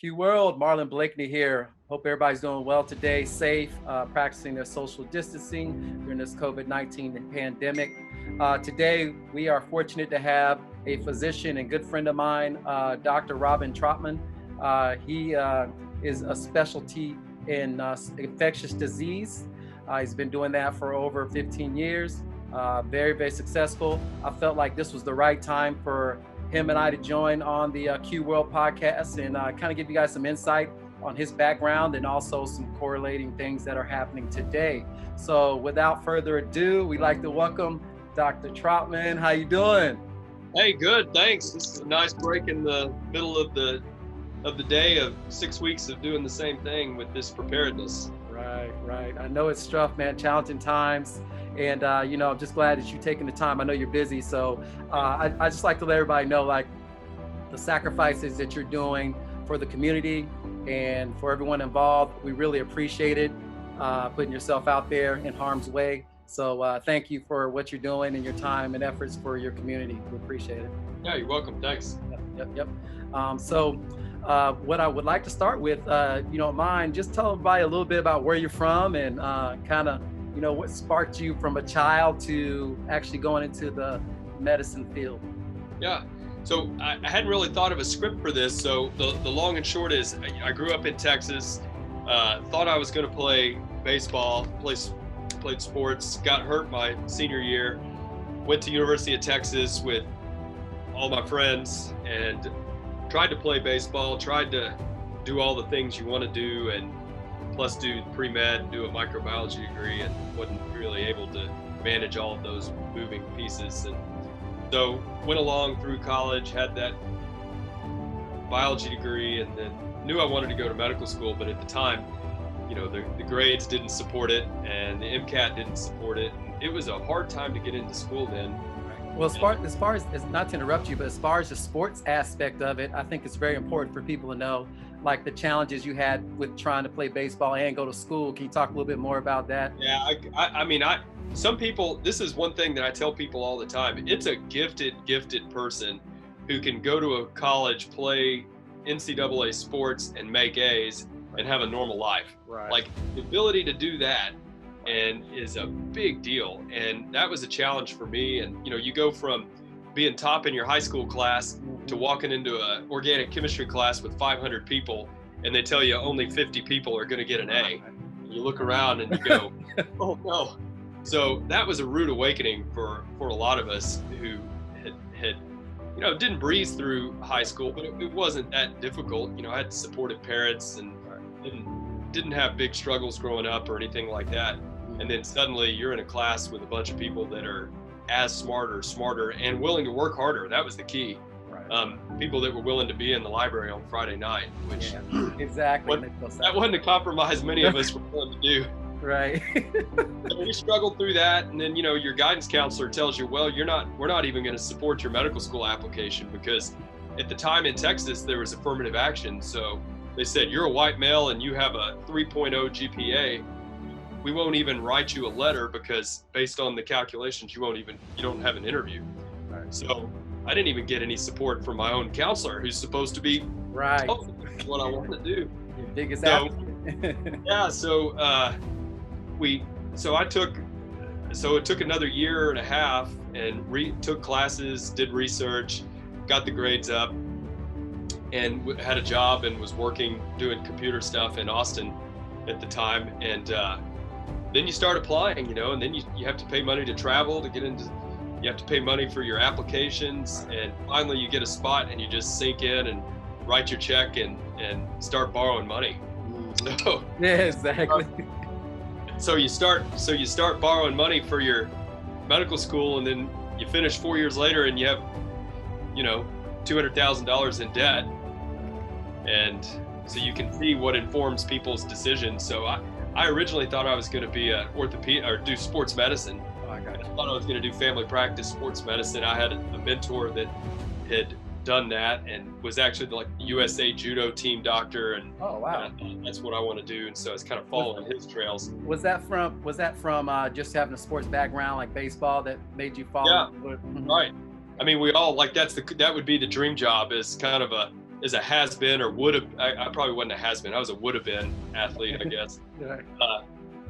QWorld, Marlin Blakeney here. Hope everybody's doing well today, safe, practicing their social distancing during this COVID-19 pandemic. Today, we are fortunate to have a physician and good friend of mine, Dr. Trotman. He is a specialty in infectious disease. He's been doing that for over 15 years. Very, very successful. I felt like this was the right time for him and I to join on the QWorld podcast and kind of give you guys some insight on his background and also some correlating things that are happening today. So without further ado, we'd like to welcome Dr. Trotman. How you doing? Hey, good, thanks. This is a nice break in the middle of the day of 6 weeks of doing the same thing with this preparedness. Right. I know it's tough, man, challenging times. And, I'm just glad that you're taking the time. I know you're busy. So I just like to let everybody know, like, the sacrifices that you're doing for the community and for everyone involved. We really appreciate it, putting yourself out there in harm's way. So thank you for what you're doing and your time and efforts for your community. We appreciate it. Yeah, you're welcome. Thanks. Yep. What I would like to start with, you don't mind, just tell everybody a little bit about where you're from and kind of, what sparked you from a child to actually going into the medicine field. Yeah, so I hadn't really thought of a script for this. So the long and short is I grew up in Texas, thought I was going to play baseball, played sports, got hurt my senior year, went to University of Texas with all my friends and tried to play baseball, tried to do all the things you want to do and plus do pre-med and do a microbiology degree and wasn't really able to manage all of those moving pieces. And so went along through college, had that biology degree and then knew I wanted to go to medical school, but at the time, the grades didn't support it and the MCAT didn't support it. And it was a hard time to get into school then. Well, as far as not to interrupt you, but as far as the sports aspect of it, I think it's very important for people to know, like the challenges you had with trying to play baseball and go to school. Can you talk a little bit more about that? Yeah, some people, this is one thing that I tell people all the time. It's a gifted person who can go to a college, play NCAA sports and make A's and have a normal life. Right. Like the ability to do that and is a big deal. And that was a challenge for me. And, you go from being top in your high school class to walking into an organic chemistry class with 500 people and they tell you only 50 people are going to get an A. You look around and you go, oh no. So that was a rude awakening for a lot of us who had didn't breeze through high school, but it wasn't that difficult. I had supportive parents and didn't have big struggles growing up or anything like that. And then suddenly you're in a class with a bunch of people that are as smarter and willing to work harder. That was the key. Right. People that were willing to be in the library on Friday night, which exactly that wasn't a compromise many of us were willing to do. Right. So we struggled through that, and then your guidance counselor tells you, well, we're not even going to support your medical school application because at the time in Texas there was affirmative action. So they said, you're a white male and you have a 3.0 GPA. We won't even write you a letter because based on the calculations, you don't have an interview. Right. So I didn't even get any support from my own counselor who's supposed to be telling me what I want to do. Your biggest advocate. Yeah. So it took another year and a half and took classes, did research, got the grades up and had a job and was working, doing computer stuff in Austin at the time. And, then you start applying, and then you have to pay money to travel to get into, you have to pay money for your applications. And finally you get a spot and you just sink in and write your check and start borrowing money. So yeah, exactly. So you start borrowing money for your medical school and then you finish 4 years later and you have, $200,000 in debt. And so you can see what informs people's decisions. So I originally thought I was going to be an orthopedic or do sports medicine. I thought I was going to do family practice sports medicine. I had a mentor that had done that and was actually the USA judo team doctor. And oh wow, that's what I want to do. And so it's kind of following his trails. Was that from just having a sports background like baseball that made you follow? Yeah, right. I mean, we all that would be the dream job is kind of as a has-been or would have, I probably wasn't a has-been. I was a would have been athlete, I guess.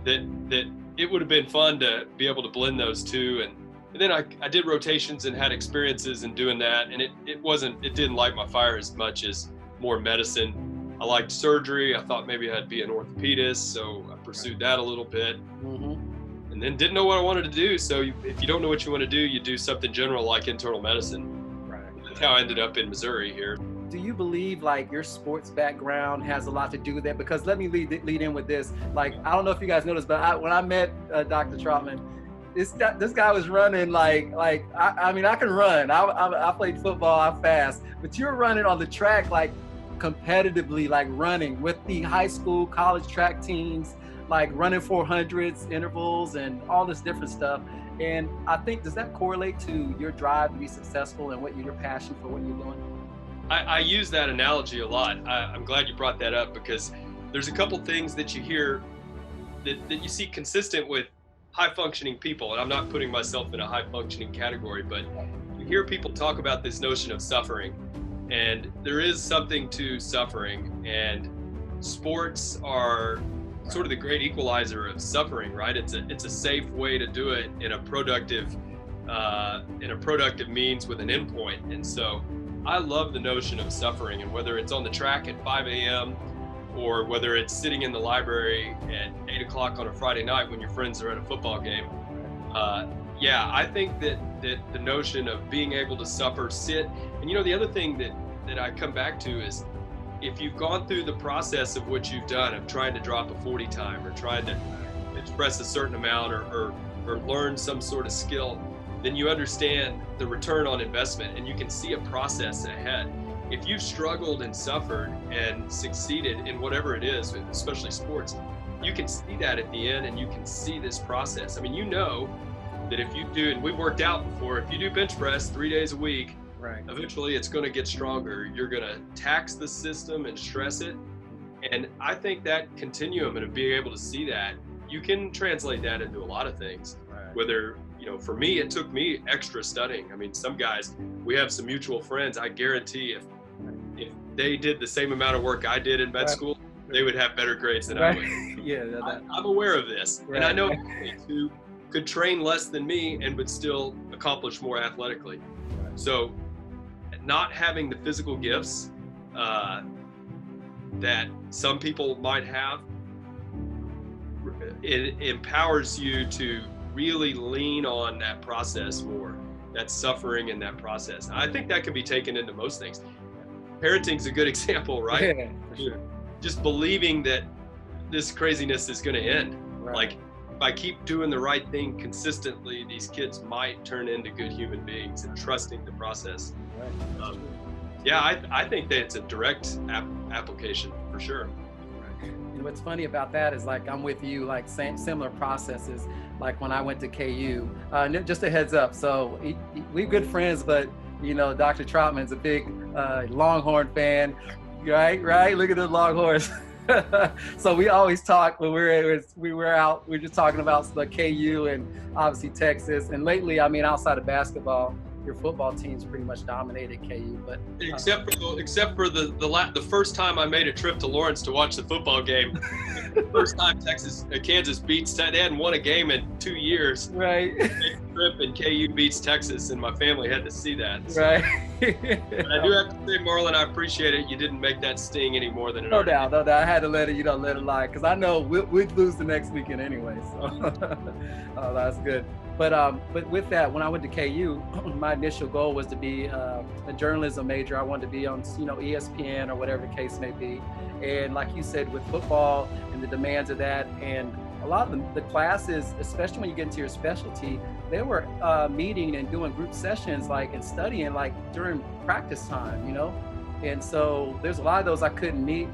That it would have been fun to be able to blend those two. And then I did rotations and had experiences in doing that. And it didn't light my fire as much as more medicine. I liked surgery. I thought maybe I'd be an orthopedist. So I pursued that a little bit. And then didn't know what I wanted to do. So if you don't know what you want to do, you do something general like internal medicine. Right. That's how I ended up in Missouri here. Do you believe like your sports background has a lot to do with that? Because let me lead in with this. Like, I don't know if you guys noticed, but when I met Dr. Trotman, this guy was running I mean, I can run. I played football, I'm fast, but you're running on the track like competitively, like running with the high school, college track teams, like running 400s intervals and all this different stuff. And I think, does that correlate to your drive to be successful and your passion for what you're doing? I use that analogy a lot. I'm glad you brought that up, because there's a couple things that you hear that you see consistent with high functioning people. And I'm not putting myself in a high functioning category, but you hear people talk about this notion of suffering. And there is something to suffering, and sports are sort of the great equalizer of suffering, right? It's a safe way to do it in a productive means with an endpoint. And so I love the notion of suffering, and whether it's on the track at 5 a.m. or whether it's sitting in the library at 8 o'clock on a Friday night when your friends are at a football game. I think that the notion of being able to suffer, sit, and the other thing that I come back to is, if you've gone through the process of what you've done, of trying to drop a 40 time or trying to express a certain amount or learn some sort of skill, then you understand the return on investment and you can see a process ahead. If you've struggled and suffered and succeeded in whatever it is, especially sports, you can see that at the end and you can see this process. I mean, that if you do, and we've worked out before, if you do bench press 3 days a week, right, eventually it's going to get stronger. You're going to tax the system and stress it. And I think that continuum and being able to see that, you can translate that into a lot of things. Right. Whether, for me, it took me extra studying. I mean, some guys, we have some mutual friends. I guarantee if they did the same amount of work I did in med school, they would have better grades than I would. I'm aware of this. Right. And I know athletes who could train less than me and would still accomplish more athletically. Right. So not having the physical gifts that some people might have, it empowers you to really lean on that process more, that suffering and that process. And I think that can be taken into most things. Parenting's a good example, right? Yeah, for sure. Just believing that this craziness is going to end. Right. Like, if I keep doing the right thing consistently, these kids might turn into good human beings, and trusting the process. Right. I think that it's a direct application for sure. And what's funny about that is, like, I'm with you, like similar processes. Like when I went to KU, just a heads up. So we're good friends, but Dr. Trotman's a big Longhorn fan, right? Look at the Longhorns. So we always talk when we were out. We were just talking about the KU and obviously Texas. And lately, I mean, outside of basketball, your football team's pretty much dominated KU, but except for the first time I made a trip to Lawrence to watch the football game. The first time Kansas beats, they hadn't won a game in 2 years. Right. Trip and KU beats Texas, and my family had to see that. So. Right. But I do have to say, Marlin, I appreciate it. You didn't make that sting any more than it already. No doubt. I had to let it lie, because I know we'd lose the next weekend anyway. So that's good. But with that, when I went to KU, my initial goal was to be a journalism major. I wanted to be on, ESPN or whatever the case may be. And like you said, with football and the demands of that, and a lot of the classes, especially when you get into your specialty, they were meeting and doing group sessions, and studying during practice time, And so there's a lot of those I couldn't make.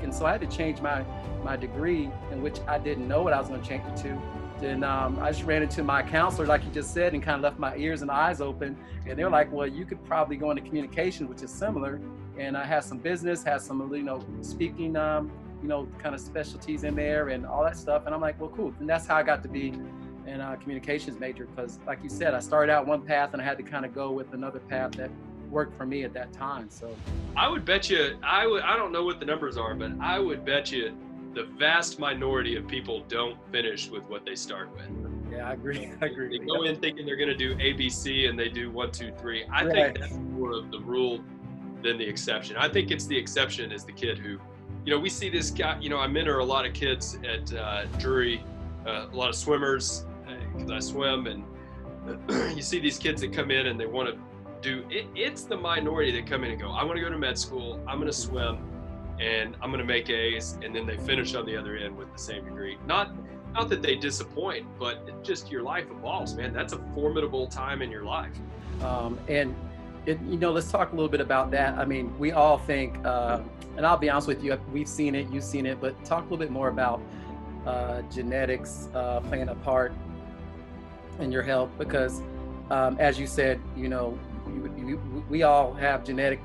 And so I had to change my degree, in which I didn't know what I was going to change it to. And I just ran into my counselor, like you just said, and kind of left my ears and eyes open. And they're like, well, you could probably go into communications, which is similar. And I had some business, had some, speaking, kind of specialties in there and all that stuff. And I'm like, well, cool. And that's how I got to be a communications major, because like you said, I started out one path and I had to kind of go with another path that worked for me at that time. So I would bet you, I don't know what the numbers are, but I would bet you the vast minority of people don't finish with what they start with. yeah, I agree. I agree. They go in thinking they're going to do ABC and they do 1, 2, 3. I Right. think that's more of the rule than the exception. I think it's the exception is the kid who, we see this guy, I mentor a lot of kids at Drury, a lot of swimmers, because I swim, and you see these kids that come in and they want to do it. It's the minority that come in and go, I want to go to med school, I'm going to swim, and I'm going to make A's, and then they finish on the other end with the same degree. Not that they disappoint, but it's just your life evolves, man. That's a formidable time in your life. And let's talk a little bit about that. I mean, we all think, and I'll be honest with you, we've seen it, you've seen it, but talk a little bit more about genetics playing a part in your health, because as you said, we all have genetic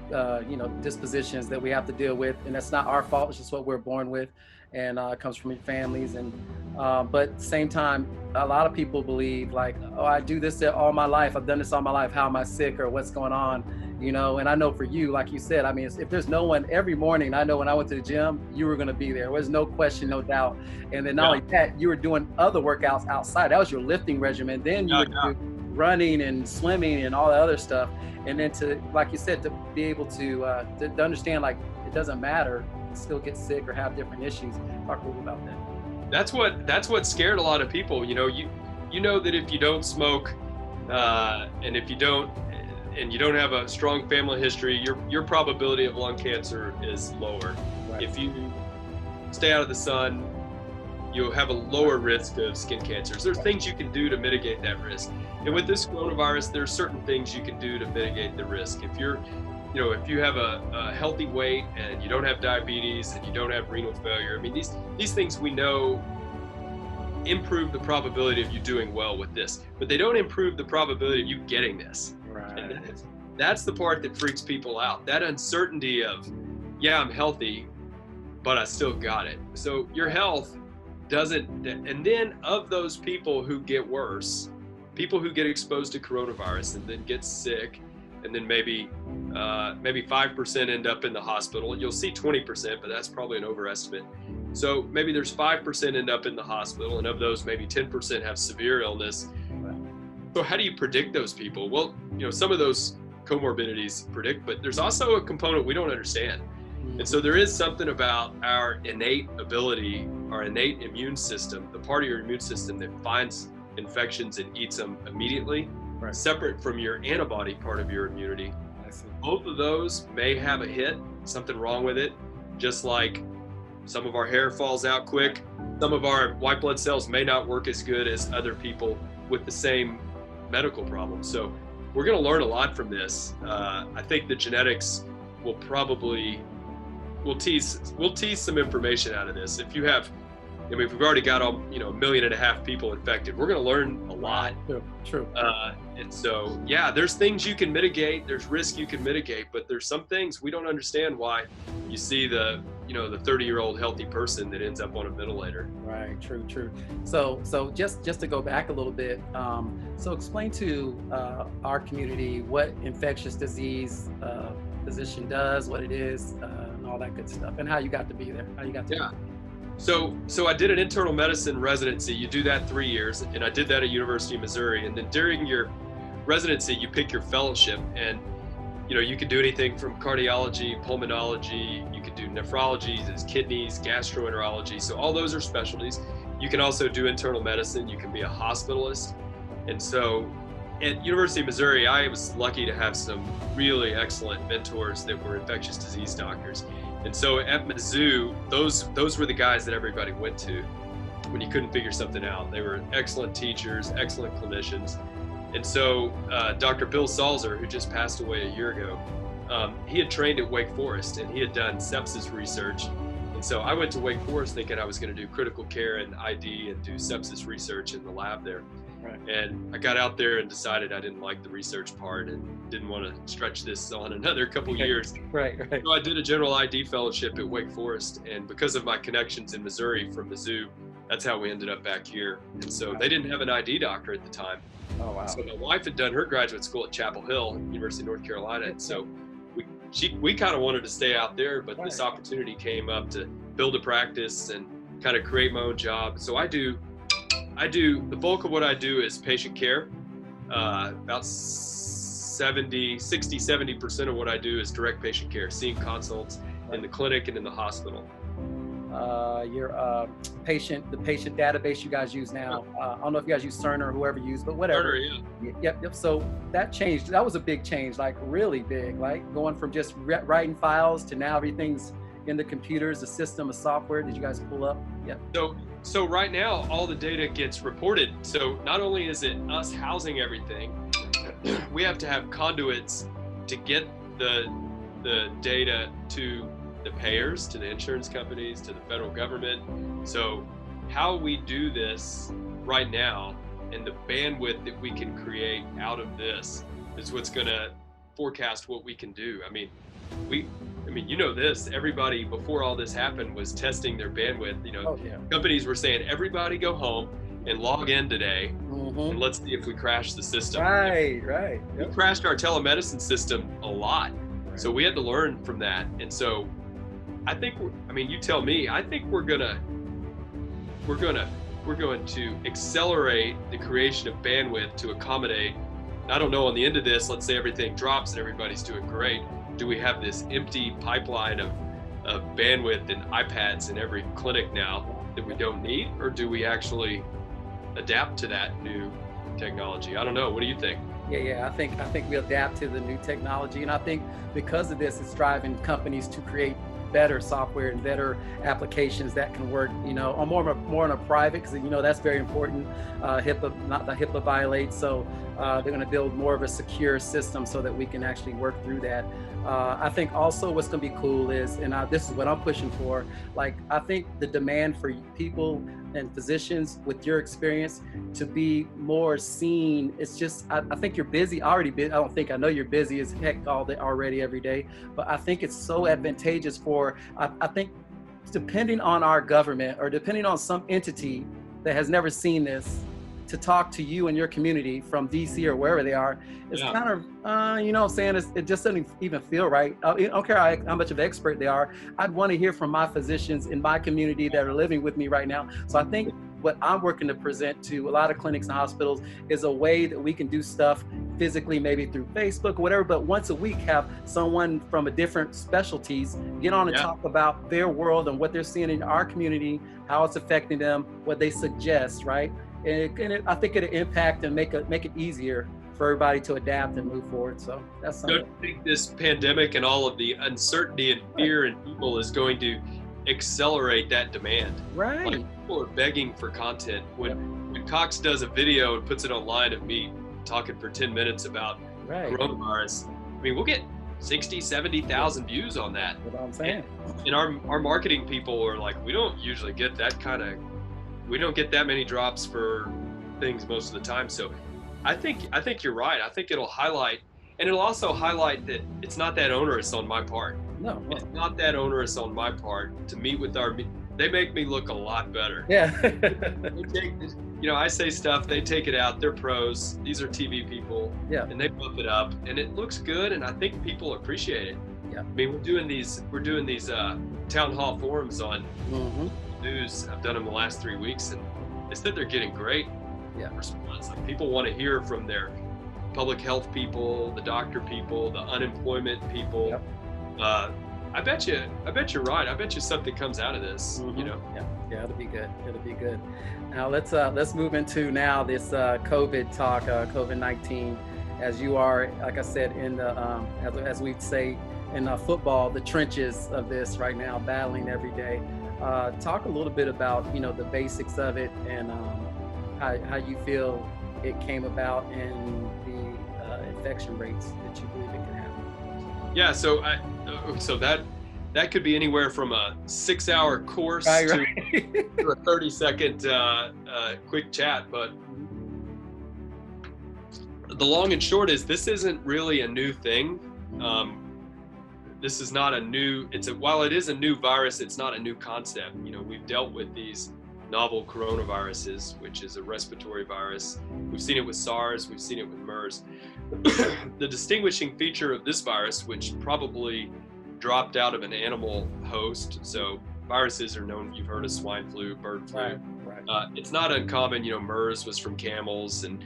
dispositions that we have to deal with, and that's not our fault. It's just what we're born with, and it comes from your families. And but at the same time, a lot of people believe like, oh, I do this all my life, I've done this all my life, how am I sick, or what's going on? And I know for you, like you said, I mean, if there's no one every morning, I know when I went to the gym, you were going to be there. There was no question, no doubt. And then not only that, you were doing other workouts outside. That was your lifting regimen. Then you would do running and swimming and all the other stuff. And then to, like you said, to be able to understand, like, it doesn't matter, still get sick or have different issues. Talk a little about that. That's what scared a lot of people. You know that if you don't smoke, and if you don't, and you don't have a strong family history, your probability of lung cancer is lower. Right. If you stay out of the sun, you'll have a lower risk of skin cancers. There's things you can do to mitigate that risk. And with this coronavirus, there's certain things you can do to mitigate the risk. If you have a healthy weight and you don't have diabetes and you don't have renal failure, I mean, these things we know improve the probability of you doing well with this, but they don't improve the probability of you getting this. Right. And that's the part that freaks people out. That uncertainty of, yeah, I'm healthy, but I still got it. So your health doesn't, and then of those people who get worse, people who get exposed to coronavirus and then get sick, and then maybe 5% end up in the hospital. You'll see 20%, but that's probably an overestimate. So maybe there's 5% end up in the hospital, and of those, maybe 10% have severe illness. So how do you predict those people? Well, some of those comorbidities predict, but there's also a component we don't understand. And so there is something about our innate ability, our innate immune system, the part of your immune system that finds infections and eats them immediately, right, separate from your antibody part of your immunity. Both of those may have a hit, something wrong with it, just like some of our hair falls out quick. Some of our white blood cells may not work as good as other people with the same medical problems. So we're going to learn a lot from this. I think the genetics will probably, we'll tease some information out of this. If you have, if we've already got 1.5 million people infected, we're going to learn a lot. True. And so, yeah, there's things you can mitigate. There's risk you can mitigate, but there's some things we don't understand why you see the 30-year-old healthy person that ends up on a ventilator. Right. True. So just to go back a little bit. So explain to our community what infectious disease physician does, what it is, and all that good stuff, and how you got to be there. So I did an internal medicine residency. You do that 3 years, and I did that at University of Missouri. And then during your residency, you pick your fellowship, and you could do anything from cardiology, pulmonology. You could do nephrology, there's kidneys, gastroenterology. So all those are specialties. You can also do internal medicine. You can be a hospitalist. And so at University of Missouri, I was lucky to have some really excellent mentors that were infectious disease doctors. And so at Mizzou, those were the guys that everybody went to when you couldn't figure something out. They were excellent teachers, excellent clinicians. And so Dr. Bill Salzer, who just passed away a year ago, he had trained at Wake Forest and he had done sepsis research. And so I went to Wake Forest thinking I was going to do critical care and ID and do sepsis research in the lab there. Right. And I got out there and decided I didn't like the research part and didn't want to stretch this on another couple years. Right. So I did a general ID fellowship at Wake Forest, and because of my connections in Missouri from Mizzou, that's how we ended up back here. And so they didn't have an ID doctor at the time. Oh, wow. So my wife had done her graduate school at Chapel Hill, University of North Carolina. And so we kind of wanted to stay out there, but this opportunity came up to build a practice and kind of create my own job. So I do the bulk of what I do is patient care. About 60-70% of what I do is direct patient care, seeing consults in the clinic and in the hospital. Your the patient database you guys use now. I don't know if you guys use Cerner or whoever you use, but whatever. Cerner, yeah. Yep. So that changed. That was a big change, like really big, like going from just writing files to now everything's in the computers, the system, the software. Did you guys pull up? Yep. So right now, all the data gets reported. So not only is it us housing everything, we have to have conduits to get the data to the payers, to the insurance companies, to the federal government. So how we do this right now and the bandwidth that we can create out of this is what's going to forecast what we can do. I mean, you know this, everybody before all this happened was testing their bandwidth. Companies were saying, everybody go home and log in today, and let's see if we crash the system. Right. We crashed our telemedicine system a lot. Right. So we had to learn from that. And so I think, you tell me, I think we're going to accelerate the creation of bandwidth to accommodate. I don't know, on the end of this, let's say everything drops and everybody's doing great. Do we have this empty pipeline of bandwidth and iPads in every clinic now that we don't need, or do we actually adapt to that new technology? I don't know. What do you think? Yeah. I think we adapt to the new technology, and I think because of this, it's driving companies to create better software and better applications that can work, on more on a private, because that's very important. HIPAA violates, so they're going to build more of a secure system so that we can actually work through that. I think also what's going to be cool is, and this is what I'm pushing for, like I think the demand for people and physicians with your experience to be more seen. It's just, I think you're busy, already busy. I know you're busy as heck already every day, but I think it's so advantageous for, I think depending on our government or depending on some entity that has never seen this, to talk to you and your community from DC or wherever they are, it's kind of, what I'm saying, it just doesn't even feel right. I don't care how much of an expert they are. I'd want to hear from my physicians in my community that are living with me right now. So I think what I'm working to present to a lot of clinics and hospitals is a way that we can do stuff physically, maybe through Facebook or whatever, but once a week have someone from a different specialties get on and talk about their world and what they're seeing in our community, how it's affecting them, what they suggest, right? And I think it'll impact and make it easier for everybody to adapt and move forward. So that's something. Don't you think this pandemic and all of the uncertainty and fear in people is going to accelerate that demand? Right. Like, people are begging for content. When Cox does a video and puts it online of me talking for 10 minutes about coronavirus, we'll get 60, 70,000 views on that. That's what I'm saying. And our marketing people are like, we don't usually get that we don't get that many drops for things most of the time. So I think you're right. I think it'll highlight, and it'll also highlight that it's not that onerous on my part. No. It's not that onerous on my part to meet with they make me look a lot better. Yeah. I say stuff, they take it out. They're pros. These are TV people. Yeah. And they bump it up, and it looks good, and I think people appreciate it. Yeah. We're doing these town hall forums on news. I've done them the last 3 weeks, and they said they're getting great response. Like, people want to hear from their public health people, the doctor people, the unemployment people. Yep. I bet you're right. I bet you something comes out of this. Yeah, it'll be good. Now let's move into this COVID talk, COVID-19. As you are, like I said, in the as we'd say in football, the trenches of this right now, battling every day. Talk a little bit about the basics of it and how you feel it came about and the infection rates that you believe it can have. Yeah, so that could be anywhere from a 6-hour course to a 30-second quick chat. But the long and short is, this isn't really a new thing. This is not a new, while it is a new virus, it's not a new concept. We've dealt with these novel coronaviruses, which is a respiratory virus. We've seen it with SARS, we've seen it with MERS. The distinguishing feature of this virus, which probably dropped out of an animal host, so viruses are known, you've heard of swine flu, bird flu. Right. It's not uncommon, MERS was from camels, and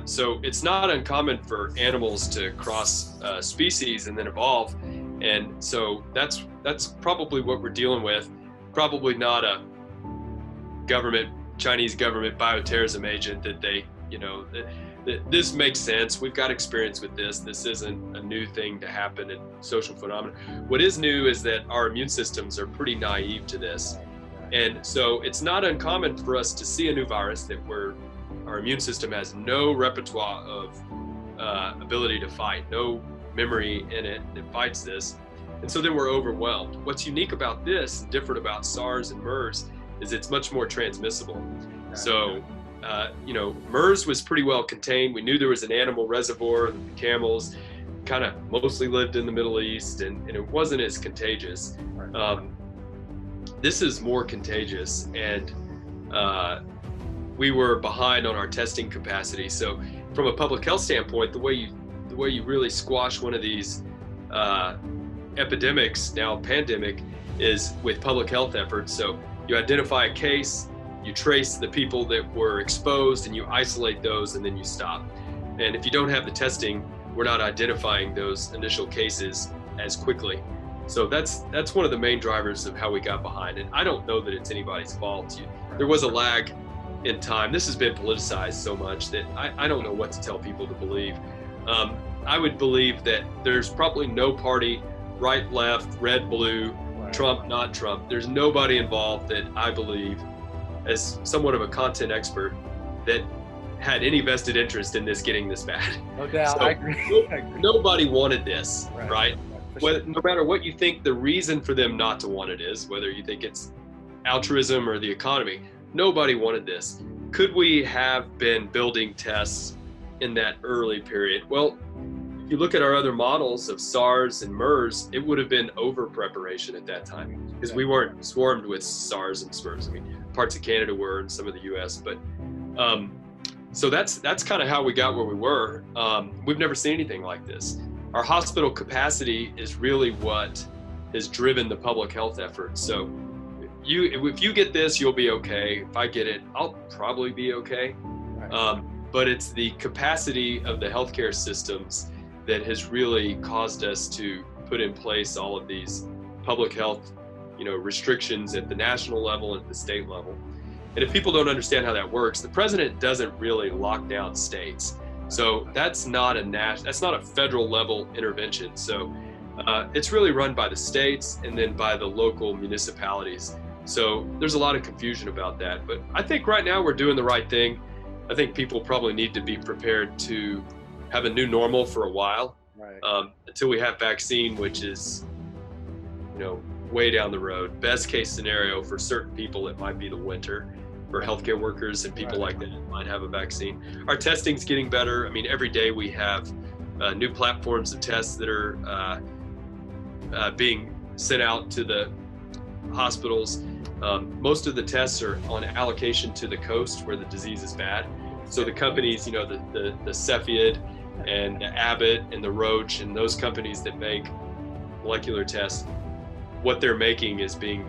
so it's not uncommon for animals to cross species and then evolve. And so that's probably what we're dealing with. Probably not a Chinese government bioterrorism agent that they, this makes sense. We've got experience with this. This isn't a new thing to happen in social phenomena. What is new is that our immune systems are pretty naive to this. And so it's not uncommon for us to see a new virus that our immune system has no repertoire of ability to fight, no memory in it that fights this. And so then we're overwhelmed. What's unique about this, and different about SARS and MERS, is it's much more transmissible. So, MERS was pretty well contained. We knew there was an animal reservoir, the camels kind of mostly lived in the Middle East, and it wasn't as contagious. This is more contagious, and we were behind on our testing capacity. So from a public health standpoint, the way you really squash one of these epidemics, now pandemic, is with public health efforts. So you identify a case, you trace the people that were exposed, and you isolate those, and then you stop. And if you don't have the testing, we're not identifying those initial cases as quickly. So that's one of the main drivers of how we got behind. And I don't know that it's anybody's fault. There was a lag in time. This has been politicized so much that I don't know what to tell people to believe. I would believe that there's probably no party, right, left, red, blue, Trump, not Trump. There's nobody involved that I believe, as somewhat of a content expert, that had any vested interest in this getting this bad. No doubt, So I agree. Nobody wanted this, right? Sure. No matter what you think the reason for them not to want it is, whether you think it's altruism or the economy, nobody wanted this. Could we have been building tests in that early period? Well, if you look at our other models of SARS and MERS, it would have been over preparation at that time, because we weren't swarmed with SARS and MERS. I mean, parts of Canada were, and some of the US, but so that's kind of how we got where we were. We've never seen anything like this. Our hospital capacity is really what has driven the public health effort. So if you get this, you'll be okay. If I get it, I'll probably be okay. But it's the capacity of the healthcare systems that has really caused us to put in place all of these public health, restrictions at the national level and at the state level. And if people don't understand how that works, the president doesn't really lock down states. So that's not a federal level intervention. So it's really run by the states and then by the local municipalities. So there's a lot of confusion about that. But I think right now we're doing the right thing. I think people probably need to be prepared to have a new normal for a while, until we have vaccine, which is, way down the road. Best case scenario for certain people, it might be the winter. For healthcare workers and people like that might have a vaccine. Our testing's getting better. I mean, every day we have new platforms of tests that are being sent out to the hospitals. Most of the tests are on allocation to the coast where the disease is bad. So the companies, the Cepheid and the Abbott and the Roche and those companies that make molecular tests, what they're making is being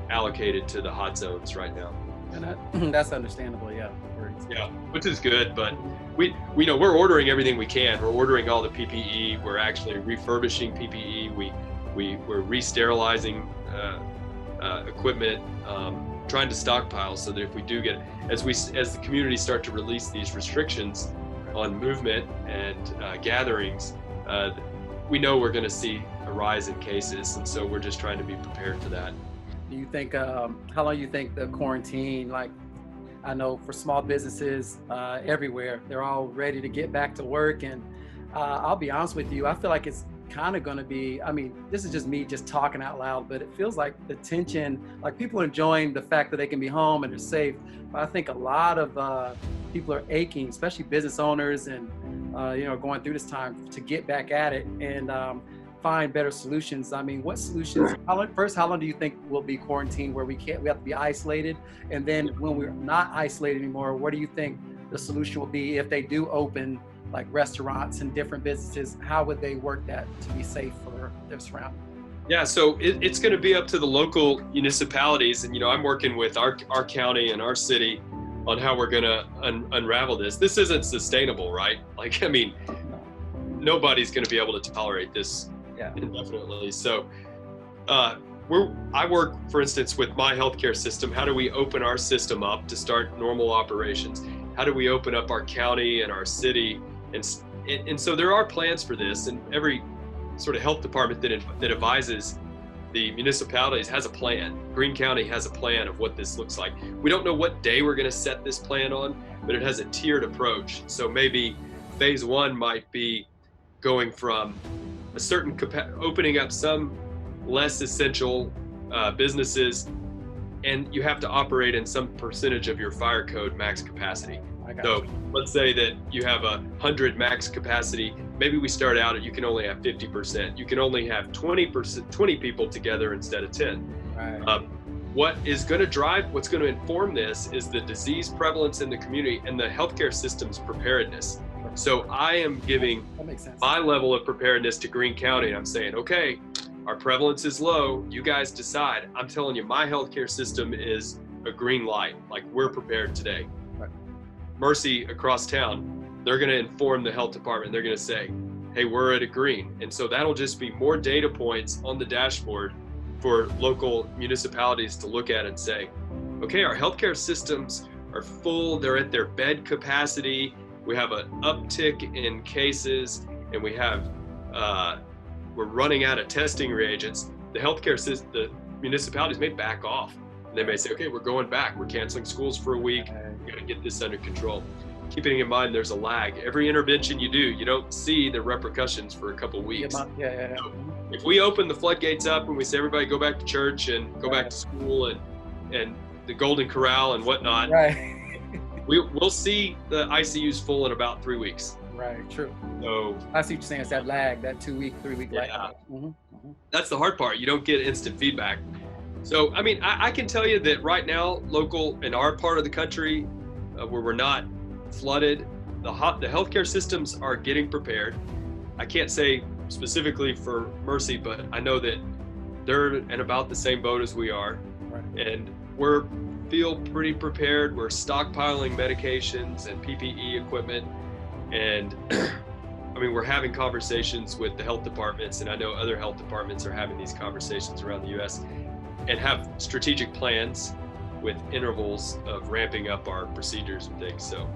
allocated to the hot zones right now. And that's understandable, yeah. Yeah, which is good, but we know we're ordering everything we can. We're ordering all the PPE. We're actually refurbishing PPE. We're re-sterilizing equipment, trying to stockpile so that if we do get, as the community start to release these restrictions on movement and gatherings, we know we're going to see a rise in cases, and so we're just trying to be prepared for that. Do you think, how long do you think the quarantine, I know for small businesses everywhere, they're all ready to get back to work. And I'll be honest with you, I feel like it's kind of going to be, this is just me just talking out loud, but it feels like the tension, like people are enjoying the fact that they can be home and they're safe. But I think a lot of people are aching, especially business owners and, going through this time to get back at it. And find better solutions. I mean, what solutions, how long do you think we'll be quarantined where we have to be isolated? And then when we're not isolated anymore, what do you think the solution will be if they do open like restaurants and different businesses? How would they work that to be safe for their surroundings? Yeah, so it's going to be up to the local municipalities. And, I'm working with our county and our city on how we're going to unravel this. This isn't sustainable, right? Like, I mean, nobody's going to be able to tolerate this indefinitely. So I work, for instance, with my healthcare system. How do we open our system up to start normal operations? How do we open up our county and our city? And so there are plans for this, and every sort of health department that advises the municipalities has a plan. Greene County has a plan of what this looks like. We don't know what day we're going to set this plan on, but it has a tiered approach. So maybe phase one might be going from a certain opening up some less essential businesses, and you have to operate in some percentage of your fire code max capacity. So let's say that you have 100 max capacity. Maybe we start out at you can only have 50%. You can only have 20 people together instead of 10. Right. What's going to inform this is the disease prevalence in the community and the healthcare system's preparedness. So I am giving my level of preparedness to Greene County, and I'm saying, okay, our prevalence is low. You guys decide. I'm telling you, my healthcare system is a green light. Like, we're prepared today. Right. Mercy across town, they're going to inform the health department. They're going to say, hey, we're at a green. And so that'll just be more data points on the dashboard for local municipalities to look at and say, okay, our healthcare systems are full. They're at their bed capacity. We have an uptick in cases, and we have, we're running out of testing reagents. The healthcare system, the municipalities may back off. And they may say, okay, we're going back. We're canceling schools for a week. We got to get this under control. Keeping in mind there's a lag. Every intervention you do, you don't see the repercussions for a couple of weeks. So if we open the floodgates up and we say, everybody go back to church and go back to school and the Golden Corral and whatnot, right. we'll see the ICUs full in about 3 weeks. Right, true. So I see what you're saying. It's that lag, that 3-week lag. That's the hard part. You don't get instant feedback. So, I mean, I can tell you that right now, local in our part of the country where we're not flooded, the healthcare systems are getting prepared. I can't say specifically for Mercy, but I know that they're in about the same boat as we are. Right. And we're feel pretty prepared. We're stockpiling medications and PPE equipment. And I mean, we're having conversations with the health departments, and I know other health departments are having these conversations around the US and have strategic plans with intervals of ramping up our procedures and things. So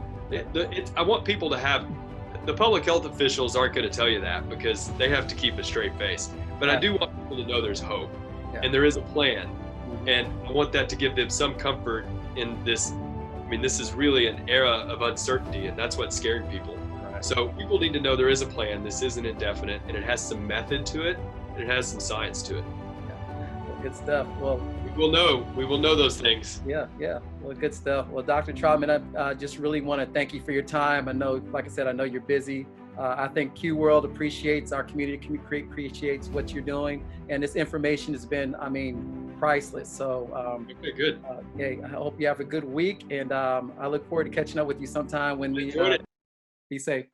I want people to have, the public health officials aren't going to tell you that because they have to keep a straight face. But I do want people to know there's hope and there is a plan. And I want that to give them some comfort in this. I mean, this is really an era of uncertainty, and that's what's scaring people. Right. So people need to know there is a plan. This isn't indefinite, and it has some method to it, and it has some science to it. Well, good stuff. Well, we will know those things. Yeah. Well, good stuff. Well, Dr. Trotman, I just really want to thank you for your time. I know, like I said, I know you're busy. I think QWorld appreciates, our community appreciates what you're doing. And this information has been, I mean, priceless. So, okay, good. I hope you have a good week. And I look forward to catching up with you sometime when we be safe. be safe.